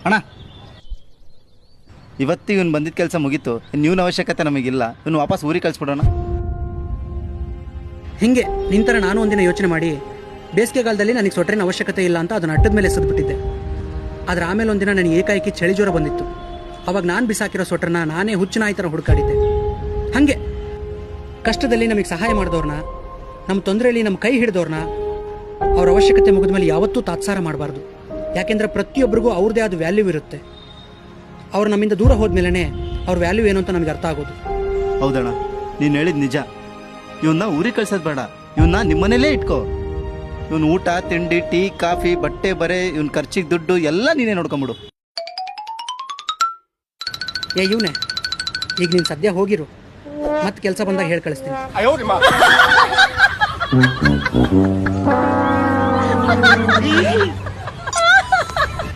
ಅಣ್ಣ, ಇವತ್ತು ಇವನು ಬಂದಿದ್ದ ಕೆಲಸ ಮುಗೀತು. ಇವನ ಅವಶ್ಯಕತೆ ನಮಗಿಲ್ಲ. ಇವನು ವಾಪಸ್ ಊರಿಗೆ ಕಳಿಸ್ಬಿಡೋಣ. ಹಿಂಗೆ ನಿಂತರ ನಾನು ಒಂದಿನ ಯೋಚನೆ ಮಾಡಿ ಬೇಸಿಗೆಗಾಲದಲ್ಲಿ ನನಗೆ ಸ್ವೆಟ್ರಿನ ಅವಶ್ಯಕತೆ ಇಲ್ಲ ಅಂತ ಅದನ್ನು ಅಡ್ಡದ ಮೇಲೆ ಎಸೆದ್ಬಿಟ್ಟಿದ್ದೆ. ಆದರೆ ಆಮೇಲೆ ಒಂದಿನ ನನಗೆ ಏಕಾಏಕಿ ಚಳಿ ಜ್ವರ ಬಂದಿತ್ತು. ಅವಾಗ ನಾನು ಬಿಸಾಕಿರೋ ಸ್ವೆಟ್ರನ್ನ ನಾನೇ ಹುಚ್ಚುನಾಯಿ ಥರ ಹುಡುಕಾಡಿದ್ದೆ. ಹಾಗೆ ಕಷ್ಟದಲ್ಲಿ ನಮಗೆ ಸಹಾಯ ಮಾಡಿದವ್ರನ್ನ, ನಮ್ಮ ತೊಂದರೆಯಲ್ಲಿ ನಮ್ಮ ಕೈ ಹಿಡಿದವ್ರನ್ನ ಅವ್ರ ಅವಶ್ಯಕತೆ ಮುಗಿದ ಮೇಲೆ ಯಾವತ್ತೂ ತಾತ್ಸಾರ ಮಾಡಬಾರ್ದು. ಯಾಕೆಂದರೆ ಪ್ರತಿಯೊಬ್ಬರಿಗೂ ಅವ್ರದ್ದೇ ಆದ ವ್ಯಾಲ್ಯೂ ಇರುತ್ತೆ. ಅವ್ರು ನಮ್ಮಿಂದ ದೂರ ಹೋದ್ಮೇಲೆ ಅವ್ರ ವ್ಯಾಲ್ಯೂ ಏನು ಅಂತ ನಮಗೆ ಅರ್ಥ ಆಗೋದು. ಹೌದಣ್ಣ, ನೀನು ಹೇಳಿದ ನಿಜ. ಇವನ್ನ ಊರಿಗೆ ಕಳ್ಸೋದು ಬೇಡ. ಇವನ್ನ ನಿಮ್ಮನೇಲೇ ಇಟ್ಕೋ. ಇವನು ಊಟ ತಿಂಡಿ ಟೀ ಕಾಫಿ ಬಟ್ಟೆ ಬರೆ ಇವನ್ ಖರ್ಚಿಗೆ ದುಡ್ಡು ಎಲ್ಲ ನೀನೇ ನೋಡ್ಕೊಂಬಿಡು. ಇವನೇ ಈಗ ನೀನು ಸದ್ಯ ಹೋಗಿರು, ಮತ್ತೆ ಕೆಲಸ ಬಂದಾಗ ಹೇಳಿ ಕಳಿಸ್ತೀನಿ.